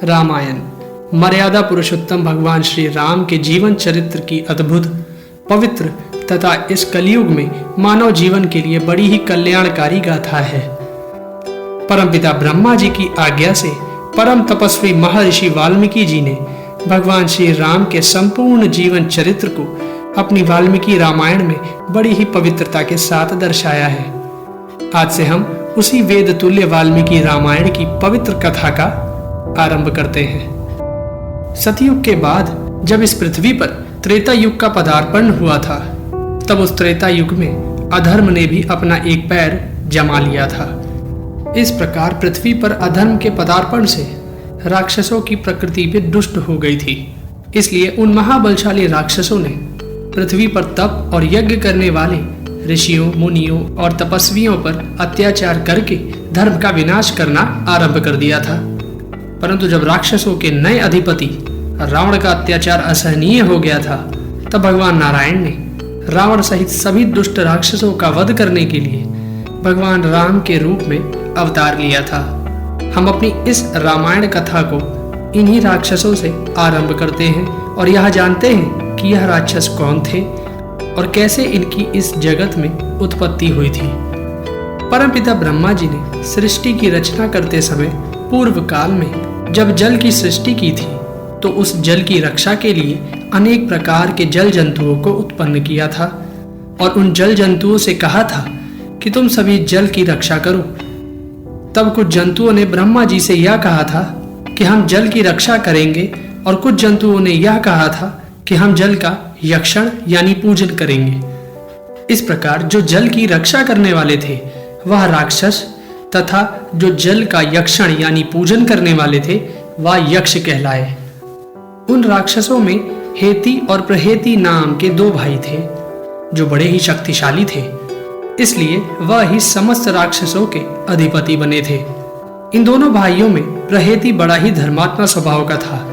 रामायण मर्यादा पुरुषोत्तम भगवान श्री राम के जीवन चरित्र की अद्भुत, पवित्र तथा इस कलयुग में मानव जीवन के लिए बड़ी ही कल्याणकारी गाथा है। परमपिता ब्रह्मा जी की आज्ञा से परम तपस्वी महर्षि वाल्मीकि जी ने भगवान श्री राम के संपूर्ण जीवन चरित्र को अपनी वाल्मीकि रामायण में बड़ी ही पवित्रता के साथ दर्शाया है। आज से हम उसी वेद तुल्य वाल्मीकि रामायण की पवित्र कथा का आरंभ करते हैं। सतयुग के बाद जब इस पृथ्वी पर त्रेता युग का पदार्पण हुआ था, तब उस त्रेता युग में अधर्म ने भी अपना एक पैर जमा लिया था। इस प्रकार पृथ्वी पर अधर्म के पदार्पण से राक्षसों की प्रकृति भी दुष्ट हो गई थी। इसलिए उन महाबलशाली राक्षसों ने पृथ्वी पर तप और यज्ञ करने वाले ऋषियों, मुनियों और तपस्वियों पर अत्याचार करके धर्म का विनाश करना आरंभ कर दिया था। परंतु जब राक्षसों के नए अधिपति रावण का अत्याचार असहनीय हो गया था, तब भगवान नारायण ने रावण सहित सभी दुष्ट राक्षसों का वध करने के लिए भगवान राम के रूप में अवतार लिया था। हम अपनी इस रामायण कथा को इन्हीं राक्षसों से आरंभ करते हैं और यह जानते हैं कि यह राक्षस कौन थे और कैसे इनकी इस जगत में उत्पत्ति हुई थी। परमपिता ब्रह्मा जी ने सृष्टि की रचना करते समय पूर्व काल में जब जल की सृष्टि की थी, तो उस जल की रक्षा के लिए अनेक प्रकार के जल जंतुओं को उत्पन्न किया था और उन जल जंतुओं से कहा था कि तुम सभी जल की रक्षा करो। तब कुछ जंतुओं ने ब्रह्मा जी से यह कहा था कि हम जल की रक्षा करेंगे और कुछ जंतुओं ने यह कहा था कि हम जल का यक्षण यानी पूजन करेंगे। इस प्रकार जो जल की रक्षा करने वाले थे वह राक्षस तथा जो जल का यक्षण यानी पूजन करने वाले थे वह यक्ष कहलाए। उन राक्षसों में हेती और प्रहेती नाम के दो भाई थे जो बड़े ही शक्तिशाली थे, इसलिए वह ही समस्त राक्षसों के अधिपति बने थे। इन दोनों भाइयों में प्रहेती बड़ा ही धर्मात्मा स्वभाव का था,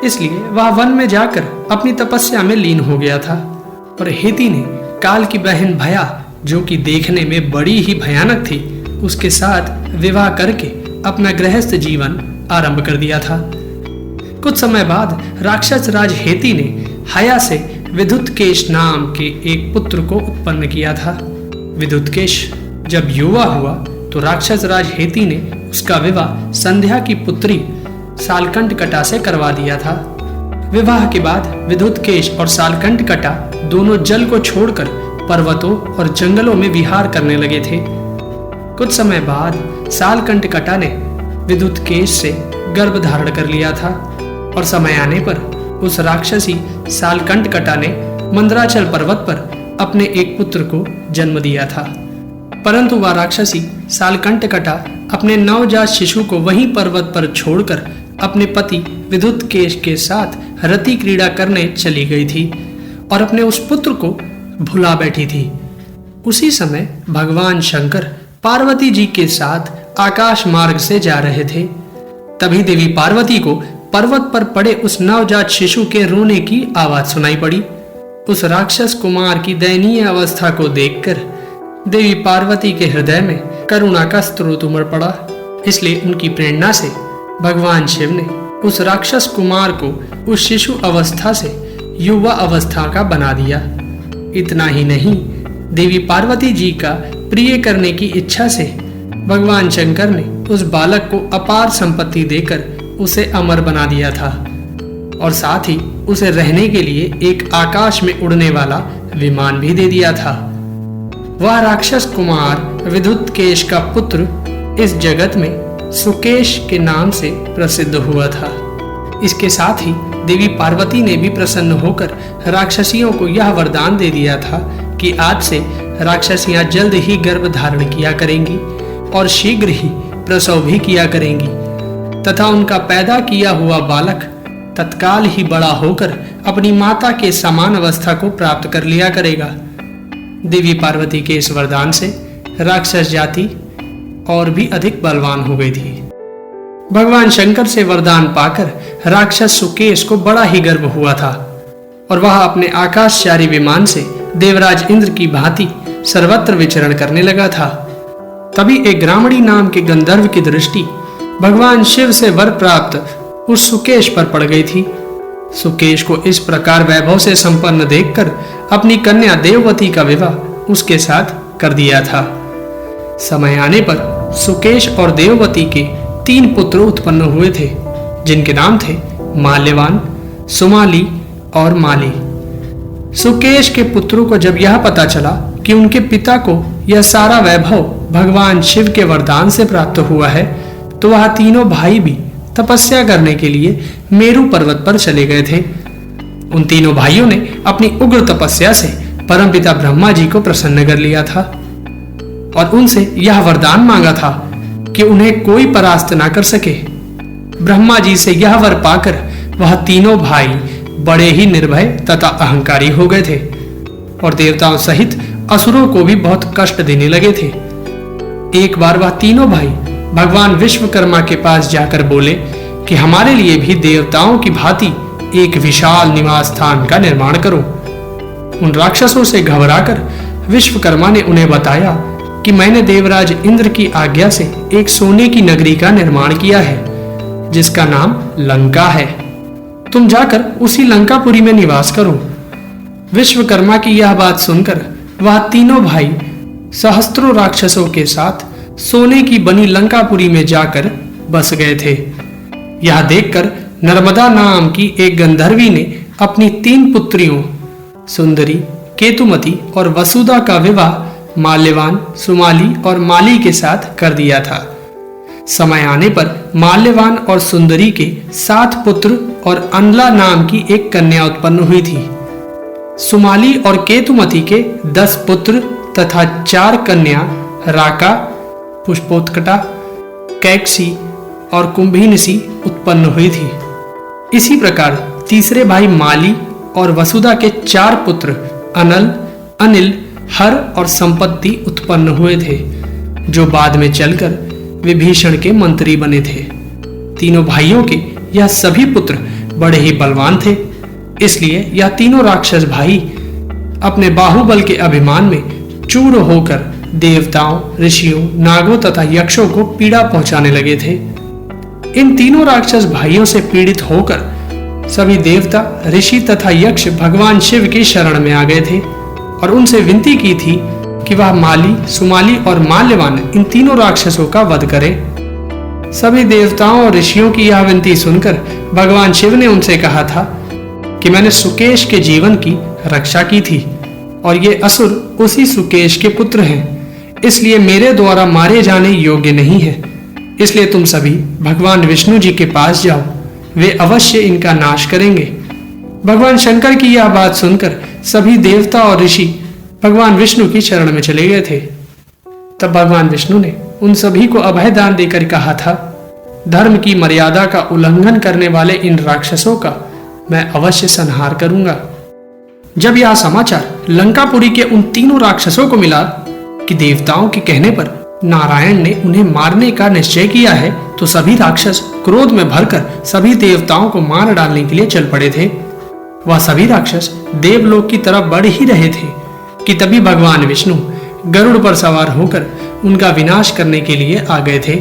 इसलिए वह वन में जाकर अपनी तपस्या में लीन हो गया था। और हेती ने काल की बहन भया, जो कि देखने में बड़ी ही भयानक थी, उसके साथ विवाह करके अपना गृहस्थ जीवन आरंभ कर दिया था। कुछ समय बाद राक्षस राज हेती ने हया से विद्युतकेश नाम के एक पुत्र को उत्पन्न किया था। विद्युतकेश जब युवा हुआ तो राक्षस राज हेती ने उसका विवाह संध्या की पुत्री सालकंठकटा से करवा दिया था। विवाह के बाद विद्युतकेश और सालकंठकटा दोनों जल को छोड़कर पर्वतों और जंगलों में विहार करने लगे थे। कुछ समय बाद सालकंठकटा ने विद्युतकेश से गर्भ धारण कर लिया था और समय आने पर उस राक्षसी सालकंठकटा ने मंदराचल पर्वत पर अपने एक पुत्र को जन्म दिया था। परंतु वह राक्षसी सालकंठकटा अपने नवजात शिशु को वहीं पर्वत पर छोड़कर अपने पति विद्युतकेश के साथ रति क्रीड़ा करने चली गई थी और अपने उस पुत्र को भुला बैठी थी। उसी समय भगवान शंकर पार्वती जी के साथ आकाश मार्ग से जा रहे थे। तभी देवी पार्वती को पर्वत पर पड़े उस नवजात शिशु के रोने की आवाज सुनाई पड़ी। उस राक्षस कुमार की दयनीय अवस्था को देखकर देवी पार्वती के हृदय में करुणा का स्रोत उमड़ पड़ा। इसलिए उनकी प्रेरणा से भगवान शिव ने उस राक्षस कुमार को उस शिशु अवस्था से युवा अवस्था का बना दिया। इतना ही नहीं, देवी पार्वती जी का प्रिय करने की इच्छा से भगवान शंकर ने उस बालक को अपार संपत्ति देकर उसे अमर बना दिया था और साथ ही उसे रहने के लिए एक आकाश में उड़ने वाला विमान भी दे दिया था। वह राक्षस कुमार विद्युतकेश का पुत्र इस जगत में सुकेश के नाम से प्रसिद्ध हुआ था। इसके साथ ही देवी पार्वती ने भी प्रसन्न होकर राक्षसियों को यह वरदान दे दिया था कि आज से राक्षसियां जल्द ही गर्भ धारण किया करेंगी और शीघ्र ही प्रसव भी किया करेंगी तथा उनका पैदा किया हुआ बालक तत्काल ही बड़ा होकर अपनी माता के समान अवस्था को प्राप्त कर लिया करेगा। देवी पार्वती के इस वरदान से राक्षस जाति और भी अधिक बलवान हो गई थी। भगवान शंकर से वरदान पाकर राक्षस सुकेश को बड़ा ही गर्व हुआ था और वह अपने आकाशचारी विमान से देवराज इंद्र की भांति सर्वत्र विचरण करने लगा था। तभी एक ग्रामणी नाम के गंधर्व की दृष्टि भगवान शिव से वर प्राप्त उस सुकेश पर पड़ गई थी। सुकेश को इस प्रकार वैभव से संपन्न देखकर अपनी कन्या देववती का विवाह उसके साथ कर दिया था। समय आने पर सुकेश और देववती के 3 पुत्र उत्पन्न हुए थे, जिनके नाम थे माल्यवान, सुमाली और माली। सुकेश के पुत्रों को जब यह पता चला कि उनके पिता को यह सारा वैभव भगवान शिव के वरदान से प्राप्त हुआ है, तो वह तीनों भाई भी तपस्या करने के लिए मेरु पर्वत पर चले गए थे। उन तीनों भाइयों ने अपनी उग्र तपस्या से परमपिता ब्रह्मा जी को प्रसन्न कर लिया था और उनसे यह वरदान मांगा था कि उन्हें कोई परास्त ना कर सके। ब्रह्मा जी से यह वर पाकर वह तीनों भाई बड़े ही निर्भय तथा अहंकारी हो गए थे और देवताओं सहित असुरों को भी बहुत कष्ट देने लगे थे। एक बार वह तीनों भाई भगवान विश्वकर्मा के पास जाकर बोले कि हमारे लिए भी देवताओं की भांति एक विशाल निवास स्थान का निर्माण करो। उन राक्षसों से घबराकर विश्वकर्मा ने उन्हें बताया कि मैंने देवराज इंद्र की आज्ञा से एक सोने की नगरी का निर्माण किया है, जिसका नाम लंका है। तुम जाकर उसी लंकापुरी में निवास करो। विश्वकर्मा की यह बात सुनकर वह तीनों भाई सहस्त्रों राक्षसों के साथ सोने की बनी लंकापुरी में जाकर बस गए थे। यह देखकर नर्मदा नाम की एक गंधर्वी ने अपनी 3 पुत्रियों सुंदरी, केतुमती और वसुधा का विवाह माल्यवान, सुमाली और माली के साथ कर दिया था। समय आने पर माल्यवान और सुंदरी के 7 पुत्र और अनला नाम की एक कन्या उत्पन्न हुई थी। सुमाली और केतुमती के 10 पुत्र तथा 4 कन्या राका, पुष्पोत्कटा, कैकसी और कुंभिनसी उत्पन्न हुई थी। इसी प्रकार तीसरे भाई माली और वसुधा के 4 पुत्र अनल, अनिल, हर और संपत्ति उत्पन्न हुए थे, जो बाद में चलकर विभीषण के मंत्री बने थे। तीनों भाइयों के यह सभी पुत्र बड़े ही बलवान थे, इसलिए यह तीनों राक्षस भाई अपने बाहुबल के अभिमान में चूर होकर देवताओं, ऋषियों, नागों तथा यक्षों को पीड़ा पहुंचाने लगे थे। इन तीनों राक्षस भाइयों से पीड़ित होकर सभी देवता, ऋषि तथा यक्ष भगवान शिव की शरण में आ गए थे और उनसे विनती की थी कि वह माली, सुमाली और माल्यवान इन तीनों राक्षसों का वध करे। सभी देवताओं और ऋषियों की यह विनती सुनकर भगवान शिव ने उनसे कहा था कि मैंने सुकेश के जीवन की रक्षा की थी और ये असुर उसी सुकेश के पुत्र हैं, इसलिए मेरे द्वारा मारे जाने योग्य नहीं है। इसलिए तुम सभी भगवान विष्णु जी के पास जाओ, वे अवश्य इनका नाश करेंगे। भगवान शंकर की यह बात सुनकर सभी देवता और ऋषि भगवान विष्णु की शरण में चले गए थे। तब भगवान विष्णु ने उन सभी को अभय दान देकर कहा था, धर्म की मर्यादा का उल्लंघन करने वाले इन राक्षसों का मैं अवश्य संहार करूंगा। जब यह समाचार लंकापुरी के उन तीनों राक्षसों को मिला कि देवताओं के कहने पर नारायण ने उन्हें मारने का निश्चय किया है, तो सभी राक्षस क्रोध में भरकर सभी देवताओं को मार डालने के लिए चल पड़े थे। वह सभी राक्षस देवलोक की तरफ बढ़ ही रहे थे कि तभी भगवान विष्णु गरुड़ पर सवार होकर उनका विनाश करने के लिए आ गए थे।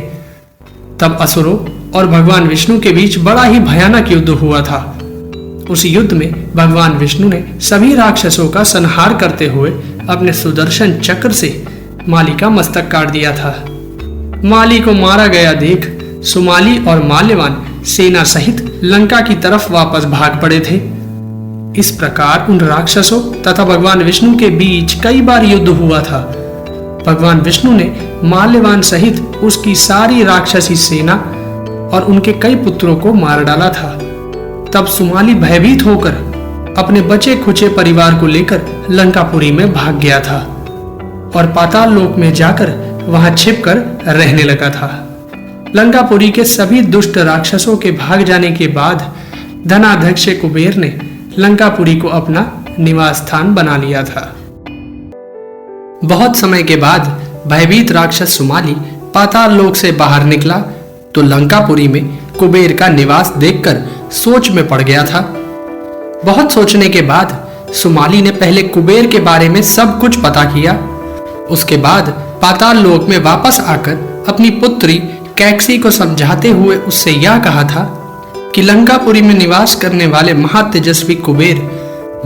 तब असुरों और भगवान विष्णु के बीच बड़ा ही भयानक युद्ध हुआ था। उस युद्ध में भगवान विष्णु ने सभी राक्षसों का संहार करते हुए अपने सुदर्शन चक्र से माली का मस्तक काट दिया था। माली को मारा गया देख सुमाली और माल्यवान सेना सहित लंका की तरफ वापस भाग पड़े थे। इस प्रकार उन राक्षसों तथा भगवान विष्णु के बीच कई बार युद्ध हुआ था। भगवान विष्णु ने माल्यवान सहित उसकी सारी राक्षसी सेना और उनके कई पुत्रों को मार डाला था। तब सुमाली भयभीत होकर अपने बचे खुचे परिवार को लेकर लंकापुरी में भाग गया था और पाताल लोक में जाकर वहां छिपकर रहने लगा था। लंकापुरी के सभी दुष्ट राक्षसों के भाग जाने के बाद धनाध्यक्ष कुबेर ने लंकापुरी को अपना निवास स्थान बना लिया था। बहुत समय के बाद भयभीत राक्षस सुमाली पाताल लोक से बाहर निकला तो लंकापुरी में कुबेर का निवास देखकर सोच में पड़ गया था। बहुत सोचने के बाद सुमाली ने पहले कुबेर के बारे में सब कुछ पता किया। उसके बाद पाताल लोक में वापस आकर अपनी पुत्री कैकसी को समझाते हुए उससे यह कहा था कि लंकापुरी में निवास करने वाले महातेजस्वी कुबेर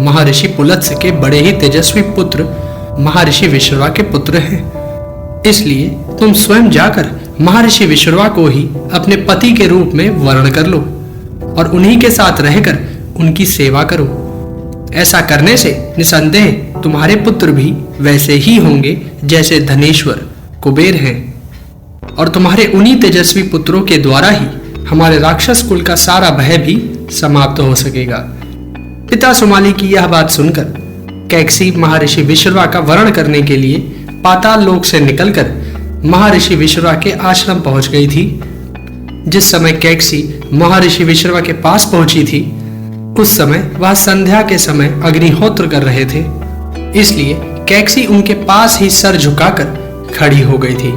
महर्षि पुलत्स्य के बड़े ही तेजस्वी पुत्र महर्षि विश्रवा के पुत्र हैं। इसलिए तुम स्वयं जाकर महर्षि विश्रवा को ही अपने पति के रूप में वर्ण कर लो और उन्हीं के साथ रहकर उनकी सेवा करो। ऐसा करने से निसंदेह तुम्हारे पुत्र भी वैसे ही होंगे जैसे धनेश्वर कुबेर हैं, और तुम्हारे उन्हीं तेजस्वी पुत्रों के द्वारा ही हमारे राक्षस कुल का सारा भय भी समाप्त हो सकेगा। पिता सुमाली की यह बात सुनकर कैकसी महर्षि विश्रवा का वर्ण करने के लिए पाताल लोक से निकलकर महर्षि विश्रवा के आश्रम पहुंच गई थी। जिस समय कैकसी महर्षि विश्रवा के पास पहुंची थी उस समय वह संध्या के समय अग्निहोत्र कर रहे थे, इसलिए कैकसी उनके पास ही सर झुकाकर खड़ी हो गई थी।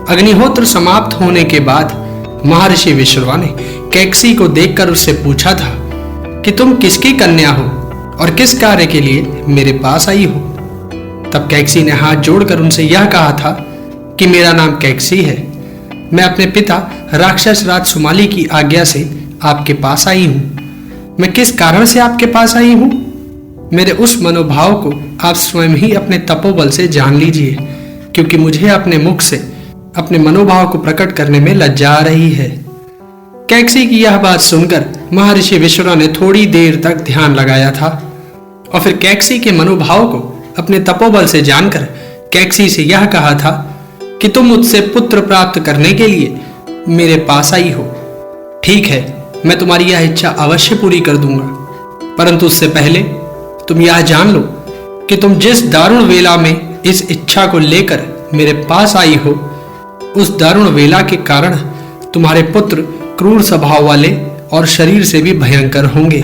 अग्निहोत्र समाप्त होने के बाद महर्षि विश्रवा ने कैकसी को देखकर उससे पूछा था कि तुम किसकी कन्या हो और किस कार्य के लिए मेरे पास आई हो। तब कैकसी ने हाथ जोड़कर उनसे यह कहा था कि मेरा नाम कैकसी है, मैं अपने पिता राक्षस राज सुमाली की आज्ञा से आपके पास आई हूं। मैं किस कारण से आपके पास आई हूं, मेरे उस मनोभाव को आप स्वयं ही अपने तपोबल से जान लीजिए, क्योंकि मुझे अपने मुख से अपने मनोभाव को प्रकट करने में लज्जा आ रही है। कैकसी की यह बात सुनकर महर्षि विश्रवा ने थोड़ी देर तक ध्यान लगाया था और फिर कैकसी के मनोभाव को अपने तपोबल से जानकर कैकसी से यह कहा था कि तुम मुझसे पुत्र प्राप्त करने के लिए मेरे पास आई हो। ठीक है, मैं तुम्हारी यह इच्छा अवश्य पूरी कर दूंगा, परंतु उससे पहले तुम यह जान लो कि तुम जिस दारुण वेला में इस इच्छा को लेकर मेरे पास आई हो, उस दारुण वेला के कारण तुम्हारे पुत्र क्रूर स्वभाव वाले और शरीर से भी भयंकर होंगे।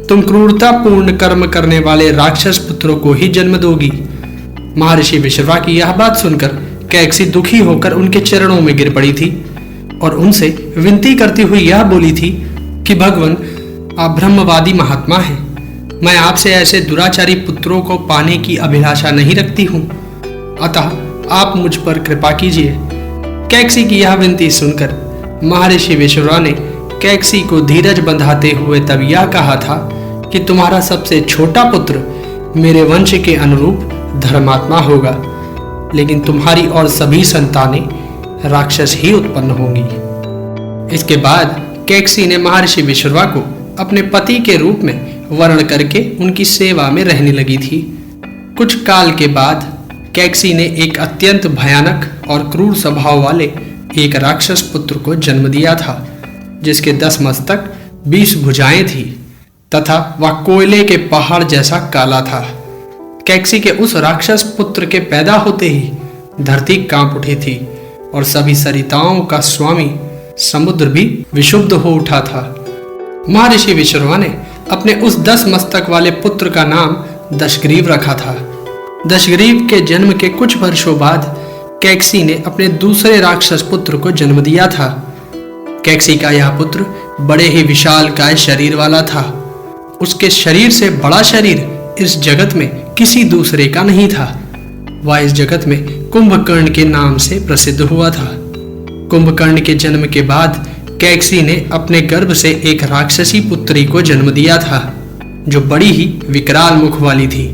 तुम क्रूरतापूर्ण कर्म करने वाले राक्षस पुत्रों को ही जन्म दोगी। महर्षि विश्रवा की यह बात सुनकर कैकसी दुखी होकर उनके चरणों में गिर पड़ी थी और उनसे विनती करती हुई यह बोली थी कि भगवान, आप ब्रह्मवादी महात्मा हैं, मैं आपसे ऐसे दुराचारी पुत्रों को पाने की अभिलाषा नहीं रखती हूँ, अतः आप मुझ पर कृपा कीजिए। कैकसी की यह विनती सुनकर महर्षि विश्रवा ने कैकसी को धीरज बंधाते हुए तब यह कहा था कि तुम्हारा सबसे छोटा पुत्र मेरे वंश के अनुरूप धर्मात्मा होगा, लेकिन तुम्हारी और सभी संतानें राक्षस ही उत्पन्न होंगी। इसके बाद कैकसी ने महर्षि विश्रवा को अपने पति के रूप में वर्ण करके उनकी सेवा में रहने लगी थी। कुछ काल के बाद कैकसी ने एक अत्यंत भयानक और क्रूर स्वभाव वाले एक राक्षस पुत्र को जन्म दिया था, जिसके 10 मस्तक 20 भुजाएं थी तथा वह कोयले के पहाड़ जैसा काला था। कैकसी के उस राक्षस पुत्र के पैदा होते ही धरती कांप उठी थी और सभी सरिताओं का स्वामी समुद्र भी विशुद्ध हो उठा था। महर्षि विश्रवा ने अपने उस 10 मस्तक वाले पुत्र का नाम दशग्रीव रखा था। दशग्रीव के जन्म के कुछ वर्षों बाद कैकसी ने अपने दूसरे राक्षस पुत्र को जन्म दिया था। कैकसी का यह पुत्र बड़े ही विशालकाय शरीर वाला था। उसके शरीर से बड़ा शरीर इस जगत में किसी दूसरे का नहीं था। वह इस जगत में कुंभकर्ण के नाम से प्रसिद्ध हुआ था। कुंभकर्ण के जन्म के बाद कैकसी ने अपने गर्भ से एक राक्षसी पुत्री को जन्म दिया था, जो बड़ी ही विकराल मुख वाली थी।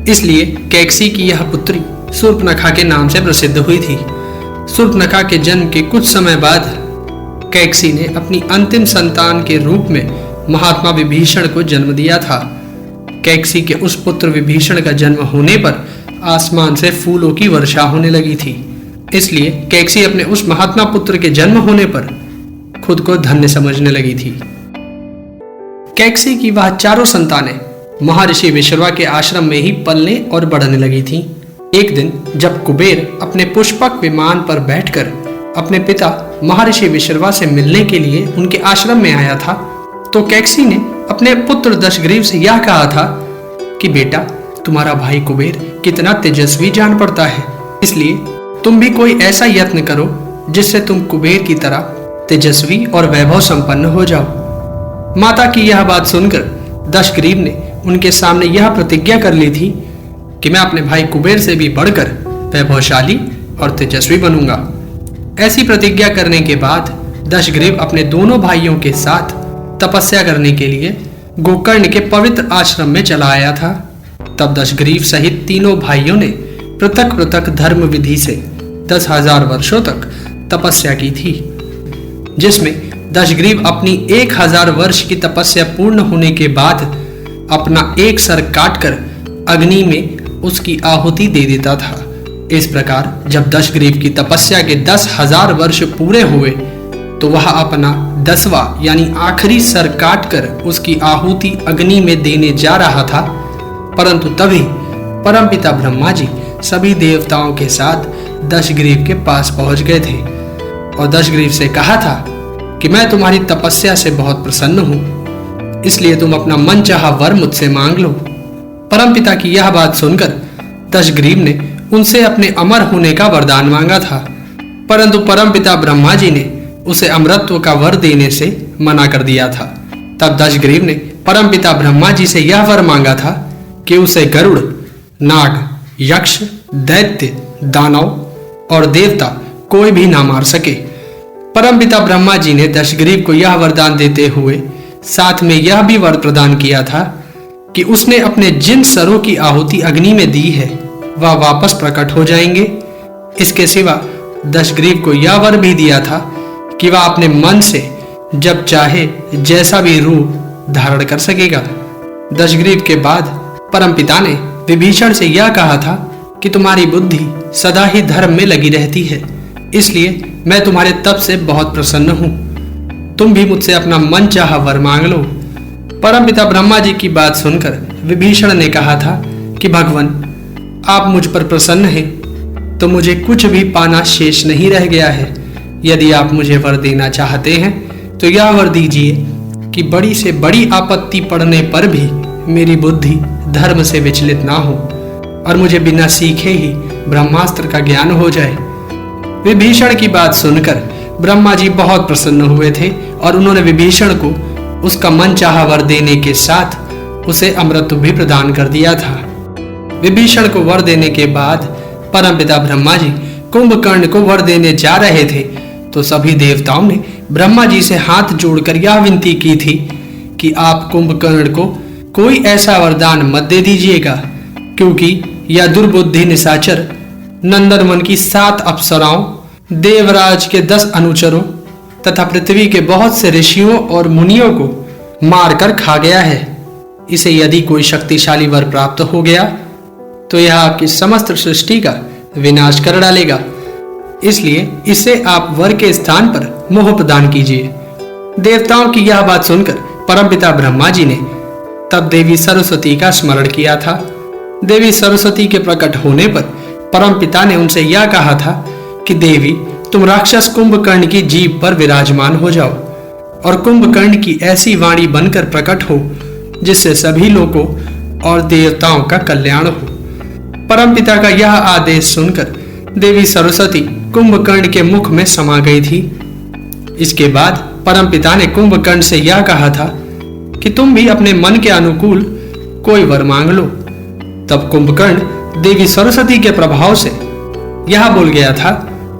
इसलिए कैकसी की यह पुत्री शूर्पणखा के नाम से प्रसिद्ध हुई थी। शूर्पणखा के जन्म के कुछ समय बाद कैकसी ने अपनी अंतिम संतान के रूप में महात्मा विभीषण को जन्म दिया था। कैकसी के उस पुत्र विभीषण का जन्म होने पर आसमान से फूलों की वर्षा होने लगी थी। इसलिए कैकसी अपने उस महात्मा पुत्र के जन्म होने पर खुद को धन्य समझने लगी थी। कैकसी की वह चारों संतानें महर्षि विश्रवा के आश्रम में ही पलने और बढ़ने लगी थीं। एक दिन जब कुबेर अपने पुष्पक विमान पर बैठकर अपने पिता महर्षि विश्रवा से मिलने के लिए उनके आश्रम में आया था, तो कैकसी ने अपने पुत्र दशग्रीव से यह कहा था कि बेटा, तुम्हारा भाई कुबेर कितना तेजस्वी जान पड़ता है, इसलिए तुम भी कोई ऐसा यत्न करो जिससे तुम कुबेर की तरह तेजस्वी और वैभव संपन्न हो जाओ। माता की यह बात सुनकर दशग्रीव ने उनके सामने यह प्रतिज्ञा कर ली थी कि मैं अपने भाई कुबेर से भी बढ़कर वैभवशाली और तेजस्वी बनूंगा। ऐसी प्रतिज्ञा करने के बाद दशग्रीव अपने दोनों भाइयों के साथ तपस्या करने के लिए गोकर्ण के पवित्र आश्रम में चला आया था। तब दशग्रीव सहित तीनों भाइयों ने पृथक पृथक धर्म विधि से 10,000 वर्षों तक तपस्या की थी, जिसमें दशग्रीव अपनी 1,000 वर्ष की तपस्या पूर्ण होने के बाद अपना एक सर काटकर अग्नि में उसकी आहुति दे देता था। इस प्रकार जब दशग्रीव की तपस्या के 10,000 वर्ष पूरे हुए तो वह अपना 10वां यानी आखिरी सर काटकर उसकी आहुति अग्नि में देने जा रहा था, परंतु तभी परमपिता ब्रह्मा जी सभी देवताओं के साथ दशग्रीव के पास पहुंच गए थे और दशग्रीव से कहा था कि मैं तुम्हारी तपस्या से बहुत प्रसन्न हूं, इसलिए तुम अपना मनचाहा वर मुझसे मांग लो। परमपिता की यह बात सुनकर दशग्रीव ने उनसे अपने अमर होने का वरदान मांगा था, परंतु परमपिता ब्रह्मा जी ने उसे अमरत्व का वर देने से मना कर दिया था। तब दशग्रीव ने परमपिता ब्रह्मा जी से यह वर मांगा था कि उसे गरुड़, नाग, यक्ष, दैत्य, दानव और देवता कोई भी ना मार सके। परमपिता ब्रह्मा जी ने दशग्रीव को यह वरदान देते हुए साथ में यह भी वर प्रदान किया था कि उसने अपने जिन सरों की आहुति अग्नि में दी है वह वापस प्रकट हो जाएंगे। इसके सिवा दशग्रीव को यह वर भी दिया था कि वह अपने मन से जब चाहे जैसा भी रूप धारण कर सकेगा। दशग्रीव के बाद परमपिता ने विभीषण से यह कहा था कि तुम्हारी बुद्धि सदा ही धर्म में लगी रहती है, इसलिए मैं तुम्हारे तप से बहुत प्रसन्न हूं। तुम भी मुझसे अपना मन चाहा वर मांग लो। परमपिता ब्रह्मा जी की बात सुनकर विभीषण ने कहा था कि भगवान, आप मुझ पर प्रसन्न हैं तो मुझे कुछ भी पाना शेष नहीं रह गया है। यदि आप मुझे वर देना चाहते हैं तो यह वर दीजिए कि बड़ी से बड़ी आपत्ति पड़ने पर भी मेरी बुद्धि धर्म से विचलित ना हो और मुझे बिना सीखे ही ब्रह्मास्त्र का ज्ञान हो जाए। विभीषण की बात सुनकर ब्रह्मा जी बहुत प्रसन्न हुए थे और उन्होंने विभीषण को उसका मनचाहा वर देने के साथ उसे अमृत भी प्रदान कर दिया था। विभीषण को वर देने के बाद परमपिता ब्रह्मा जी कुंभकर्ण को वर देने जा रहे थे तो सभी देवताओं ने ब्रह्मा जी से हाथ जोड़कर यह विनती की थी कि आप कुंभकर्ण को कोई ऐसा वरदान मत दे दीजिएगा, क्योंकि यह दुर्बुद्धि निशाचर नंदनवन की 7 अप्सराओं, देवराज के 10 अनुचरों तथा पृथ्वी के बहुत से ऋषियों और मुनियों को मारकर खा गया है। इसे यदि कोई शक्तिशाली वर प्राप्त हो गया तो यह आपकी समस्त सृष्टि का विनाश कर डालेगा, इसलिए इसे आप वर के स्थान पर मोह प्रदान कीजिए। देवताओं की यह बात सुनकर परमपिता ब्रह्मा जी ने तब देवी सरस्वती का स्मरण किया था। देवी सरस्वती के प्रकट होने पर परमपिता ने उनसे यह कहा था कि देवी, तुम राक्षस कुंभकर्ण की जीभ पर विराजमान हो जाओ और कुंभकर्ण की ऐसी वाणी बनकर प्रकट हो जिससे सभी लोगों और देवताओं का कल्याण हो। परमपिता का यह आदेश सुनकर देवी सरस्वती कुंभकर्ण के मुख में समा गई थी। इसके बाद परमपिता ने कुंभकर्ण से यह कहा था कि तुम भी अपने मन के अनुकूल कोई वर मांग लो। तब कुंभकर्ण देवी सरस्वती के प्रभाव से यह बोल गया था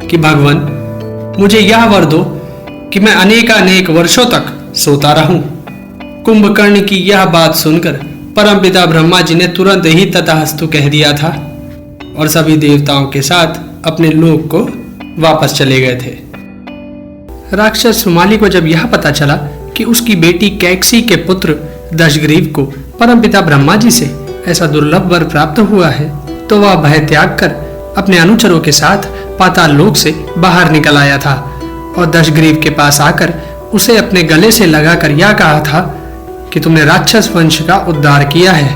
कि भगवान, मुझे यह वर दो कि मैं अनेकानेक वर्षों तक सोता रहूं। कुंभकर्ण की यह बात सुनकर परमपिता ब्रह्मा जी ने तुरंत ही तथास्तु कह दिया था और सभी देवताओं के साथ अपने लोक को वापस चले गए थे। राक्षस सुमाली को जब यह पता चला कि उसकी बेटी कैकसी के पुत्र दशग्रीव को परमपिता ब्रह्मा जी से ऐसा दुर्लभ वर प्राप्त हुआ है तो वह भय त्याग कर अपने अनुचरों के साथ पाताल लोक से बाहर निकल आया था और दशग्रीव के पास आकर उसे अपने गले से लगाकर यह कहा था कि तुमने राक्षस वंश का उद्धार किया है।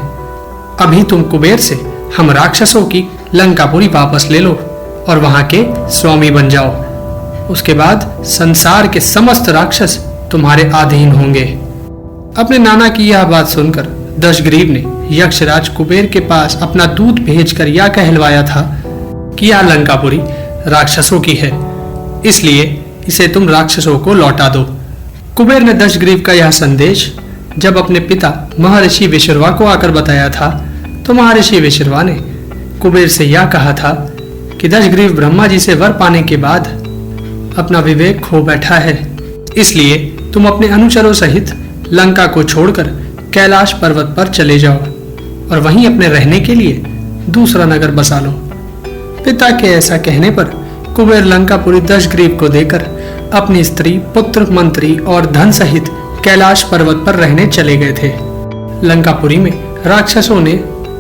अभी तुम कुबेर से हम राक्षसों की लंकापुरी वापस ले लो और वहां के स्वामी बन जाओ। उसके बाद संसार के समस्त राक्षस तुम्हारे अधीन होंगे। अपने नाना की यह बात सुनकर दशग्रीव ने यक्षराज कुबेर के पास अपना दूत भेजकर यह कहलवाया था कि यह लंकापुरी राक्षसों की है, इसलिए इसे तुम राक्षसों को लौटा दो। कुबेर ने दशग्रीव का यह संदेश जब अपने पिता महर्षि विश्रवा को आकर बताया था तो महर्षि विश्रवा ने कुबेर से यह कहा था कि दशग्रीव ब्रह्मा जी से वर पाने के बाद अपना विवेक खो बैठा है, इसलिए तुम अपने अनुचरों सहित लंका को छोड़कर कैलाश पर्वत पर चले जाओ और वहीं अपने रहने के लिए दूसरा नगर बसा लो। पिता के ऐसा कहने पर कुबेर लंकापुरी दशग्रीव को देकर अपनी स्त्री, पुत्र, मंत्री और धन सहित कैलाश पर्वत पर रहने चले गए थे। लंकापुरी में राक्षसों ने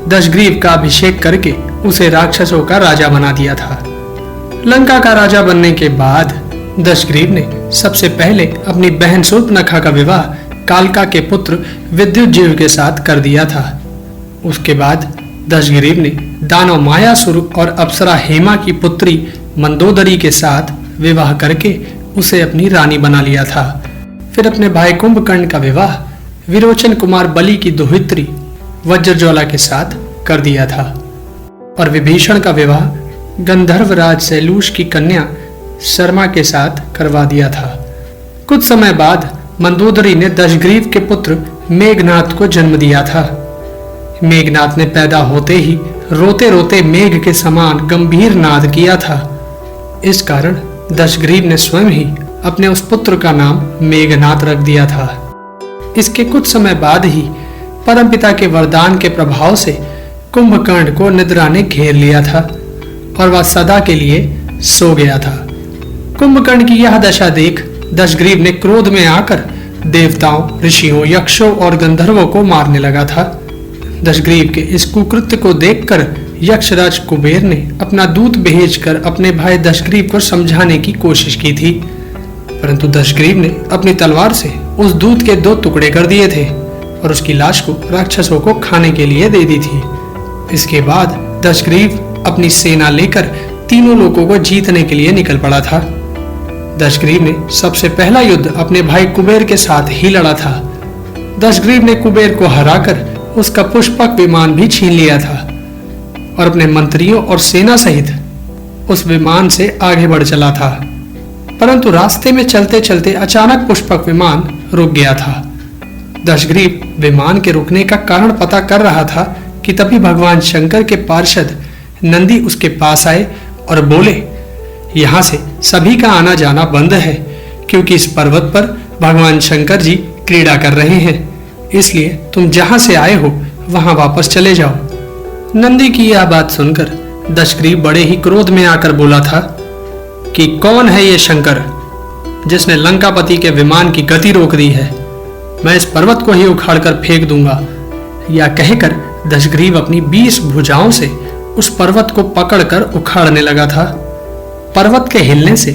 दशग्रीव का अभिषेक करके उसे राक्षसों का राजा बना दिया था। लंका का राजा बनने के बाद दशग्रीव ने सबसे पहले अपनी बहन शूर्पणखा का विवाह कालका के पुत्र विद्युज्जीव के साथ कर दिया था। उसके बाद दशग्रीव ने दानव मायासुर और अप्सरा हेमा की पुत्री मंदोदरी के साथ विवाह करके उसे अपनी रानी बना लिया था। फिर अपने भाई कुंभकर्ण का विवाह विरोचन कुमार बलि की दोहित्री वज्रज्वाला के साथ कर दिया था और विभीषण का विवाह गंधर्वराज सैलूष की कन्या शर्मा के साथ करवा दिया था। कुछ समय बाद मंदोदरी ने दशग्रीव के पुत्र मेघनाथ को जन्म दिया था। मेघनाथ ने पैदा होते ही रोते रोते मेघ के समान गंभीर नाद किया था। इस कारण दशग्रीव ने स्वयं ही अपने उस पुत्र का नाम मेघनाथ रख दिया था। इसके कुछ समय बाद ही परमपिता के वरदान के प्रभाव से कुंभकर्ण को निद्रा ने घेर लिया था और वह सदा के लिए सो गया था। कुंभकर्ण की यह दशा देख दशग्रीव ने क्रोध में आकर देवताओं, ऋषियों, यक्षों और गंधर्वों को मारने लगा था। दशग्रीव के इस कुकृत्य को देखकर यक्षराज कुबेर ने अपना दूत भेजकर अपने भाई दशग्रीव को समझाने की कोशिश की थी, परंतु दशग्रीव ने अपनी तलवार से उस दूत के 2 टुकड़े कर दिए थे और उसकी लाश को राक्षसों को खाने के लिए दे दी थी। इसके बाद दशग्रीव अपनी सेना लेकर तीनों लोगों को जीतने के लिए निकल पड़ा था। दशग्रीव ने सबसे पहला युद्ध अपने भाई कुबेर के साथ ही लड़ा था। दशग्रीव ने कुबेर को हराकर उसका पुष्पक विमान भी छीन लिया था और अपने मंत्रियों और सेना सहित उस विमान से आगे बढ़ चला था, परंतु रास्ते में चलते चलते अचानक पुष्पक विमान रुक गया था। दशग्रीव विमान के रुकने का कारण पता कर रहा था कि तभी भगवान शंकर के पार्षद नंदी उसके पास आए और बोले, यहाँ से सभी का आना जाना बंद है क्योंकि इस पर्वत पर भगवान शंकर जी क्रीड़ा कर रहे हैं, इसलिए तुम जहां से आए हो वहां वापस चले जाओ। नंदी की यह बात सुनकर दशग्रीव बड़े ही क्रोध में आकर बोला था कि कौन है ये शंकर जिसने लंकापति के विमान की गति रोक दी है, मैं इस पर्वत को ही उखाड़कर फेंक दूंगा। या कहकर दशग्रीव अपनी 20 भुजाओं से उस पर्वत को पकड़कर उखाड़ने लगा था। पर्वत के हिलने से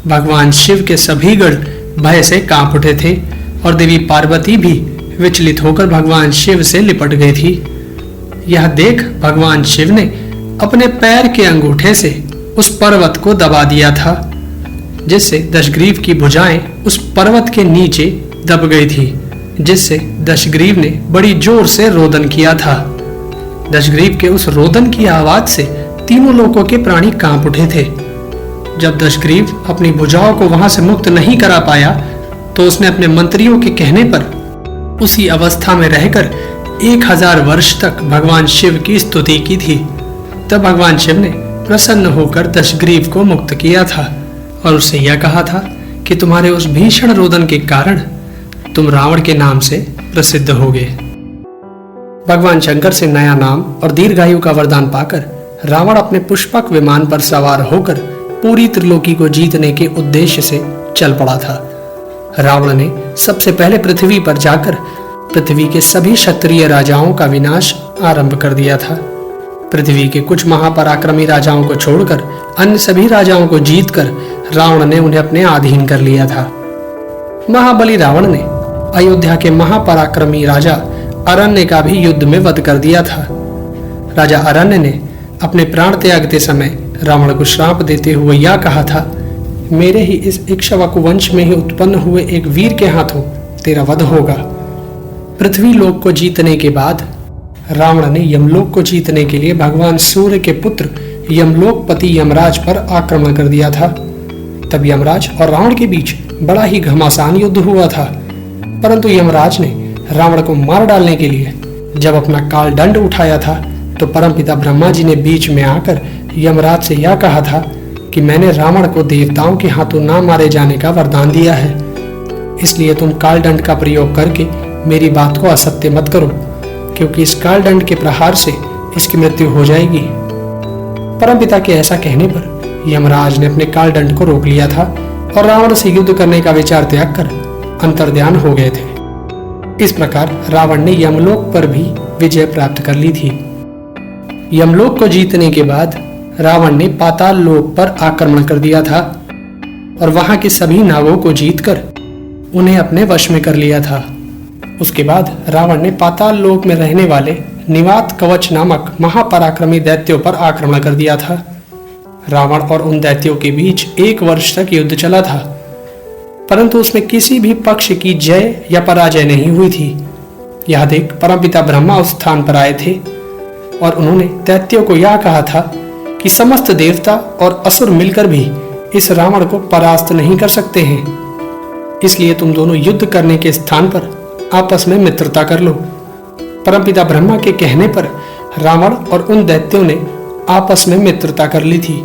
भगवान शिव के सभी गण भय से कांप उठे थे और देवी पार्वती भी विचलित होकर भगवान शिव से लिपट गई थी। यह देख भगवान शिव ने अपने पैर के अंगूठे से उस पर्वत को दबा दिया था, जिससे दशग्रीव की भुजाएं उस पर्वत के नीचे दब गई थी, जिससे दशग्रीव ने बड़ी जोर से रोदन किया था। दशग्रीव के उस रोदन की आवाज से तीनों लोगों के प्राणी कांप उठे थे। जब दशग्रीव अपनी भुजाओं को वहां से मुक्त नहीं करा पाया तो उसने अपने मंत्रियों के कहने पर उसी अवस्था में रहकर 1000 वर्ष तक भगवान शिव की स्तुति की थी। तब भगवान शिव ने प्रसन्न होकर दशग्रीव को मुक्त किया था और उससे यह कहा था कि तुम्हारे उस भीषण रोदन के कारण तुम रावण के नाम से प्रसिद्ध होगे। भगवान शंकर से नया नाम और दीर्घायु का वरदान पाकर रावण अपने पुष्पक विमान पर सवार होकर पूरी त्रिलोकी को जीतने के उद्देश्य से चल पड़ा था। रावण ने सबसे पहले पृथ्वी पर जाकर पृथ्वी के सभी क्षत्रिय राजाओं का विनाश आरंभ कर दिया था। पृथ्वी के कुछ महापराक्रमी राजाओं को छोड़कर अन्य सभी राजाओं को जीतकर रावण ने उन्हें अपने अधीन कर लिया था। महाबली रावण ने अयोध्या के महापराक्रमी राजा अरण्य का भी युद्ध में वध कर दिया था। राजा अरण्य ने अपने प्राण त्यागते समय रावण को श्राप देते हुए यह कहा था, मेरे ही इस इक्ष्वाकु वंश में ही उत्पन्न हुए एक वीर के हाथों तेरा वध होगा। पृथ्वी लोक को जीतने के बाद रावण ने यमलोक को जीतने के लिए भगवान सूर्य के पुत्र यमलोकपति यमराज पर आक्रमण कर दिया था। तब यमराज और रावण के बीच बड़ा ही घमासान युद्ध हुआ था, परंतु यमराज ने रावण को मार डालने के लिए जब अपना काल दंड उठाया था तो परमपिता ब्रह्मा जी ने बीच में आकर यमराज से यह कहा था कि मैंने रावण को देवताओं के हाथों ना मारे जाने का वरदान दिया है, इसलिए तुम काल दंड का प्रयोग करके मेरी बात को असत्य मत करो, क्योंकि इस कालदंड के प्रहार से इसकी मृत्यु हो जाएगी। परमपिता के ऐसा कहने पर यमराज ने अपने कालदंड को रोक लिया था और रावण से युद्ध करने का विचार त्याग कर अंतर्ध्यान हो गए थे। इस प्रकार रावण ने यमलोक पर भी विजय प्राप्त कर ली थी। यमलोक को जीतने के बाद रावण ने पाताल लोक पर आक्रमण कर दिया था और वहां के सभी नागों को जीतकर उन्हें अपने वश में कर लिया था। उसके बाद रावण ने पाताल लोक में रहने वाले निवात कवच नामक महापराक्रमी दैत्यों पर आक्रमण कर दिया था। रावण और उन दैत्यों के बीच 1 वर्ष तक युद्ध चला था, परंतु उसमें किसी भी पक्ष की जय या पराजय नहीं हुई थी। यह देख परमपिता ब्रह्मा उस स्थान पर आए थे और उन्होंने दैत्यों को यह कहा था कि समस्त देवता और असुर मिलकर भी इस रावण को परास्त नहीं कर सकते हैं, इसलिए तुम दोनों युद्ध करने के स्थान पर आपस में मित्रता कर लो। परमपिता ब्रह्मा के कहने पर रावण और उन दैत्यों ने आपस में मित्रता कर ली थी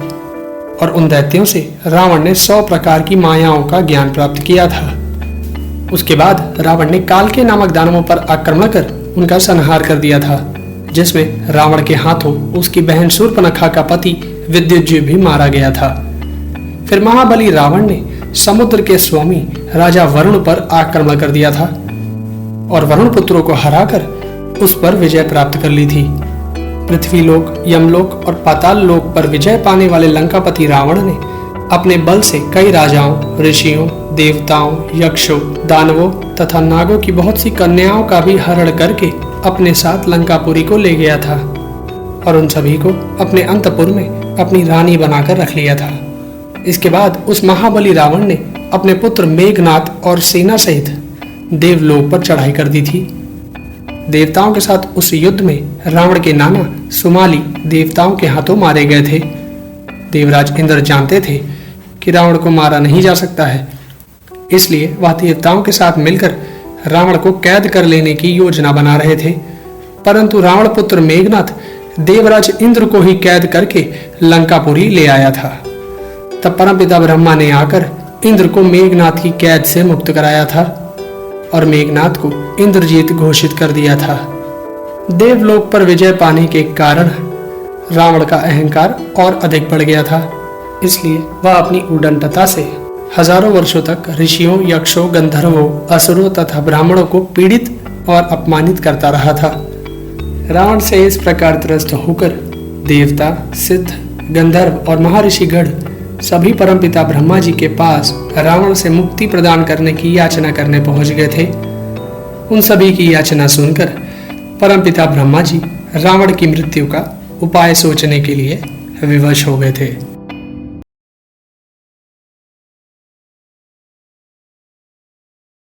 और उन दैत्यों से रावण ने 100 प्रकार की मायाओं का ज्ञान प्राप्त किया था। उसके बाद रावण ने कालके नामक दानवों पर आक्रमण कर उनका संहार कर दिया था, जिसमें रावण के हाथों उसकी बहन शूर्पणखा का पति विद्युज्य भी मारा गया था। फिर महाबली रावण ने समुद्र के स्वामी राजा वरुण पर आक्रमण कर दिया था और वरुण पुत्रों को हराकर उस पर विजय प्राप्त कर ली थी। पृथ्वी लोक, यमलोक और पाताल लोक पर विजय पाने वाले लंकापति रावण ने अपने बल से कई राजाओं, ऋषियों, देवताओं, यक्षों, दानवों तथा नागों की बहुत सी कन्याओं का भी हरण करके अपने साथ लंकापुरी को ले गया था और उन सभी को अपने अंतपुर में अपनी रानी बनाकर रख लिया था। इसके बाद उस महाबली रावण ने अपने पुत्र मेघनाथ और सेना सहित देवलोक पर चढ़ाई कर दी थी। देवताओं के साथ उस युद्ध में रावण के नाना सुमाली देवताओं के हाथों मारे गए थे। देवराज इंद्र जानते थे कि रावण को मारा नहीं जा सकता है, इसलिए वह देवताओं के साथ मिलकर रावण को कैद कर लेने की योजना बना रहे थे, परंतु रावण पुत्र मेघनाथ देवराज इंद्र को ही कैद करके लंकापुरी ले आया था। तब परमपिता ब्रह्मा ने आकर इंद्र को मेघनाथ की कैद से मुक्त कराया था और मेघनाथ को इंद्रजीत घोषित कर दिया था। देवलोक पर विजय पाने के कारण रावण का अहंकार और अधिक बढ़ गया था, इसलिए वह अपनी उद्दंडता से हजारों वर्षों तक ऋषियों, यक्षों, गंधर्वों, असुरों तथा ब्राह्मणों को पीड़ित और अपमानित करता रहा था। रावण से इस प्रकार त्रस्त होकर देवता, सिद्ध, गंधर्व और महर्षिगण सभी परमपिता ब्रह्मा जी के पास रावण से मुक्ति प्रदान करने की याचना करने पहुंच गए थे। उन सभी की याचना सुनकर परमपिता ब्रह्मा जी रावण की मृत्यु का उपाय सोचने के लिए विवश हो गए थे।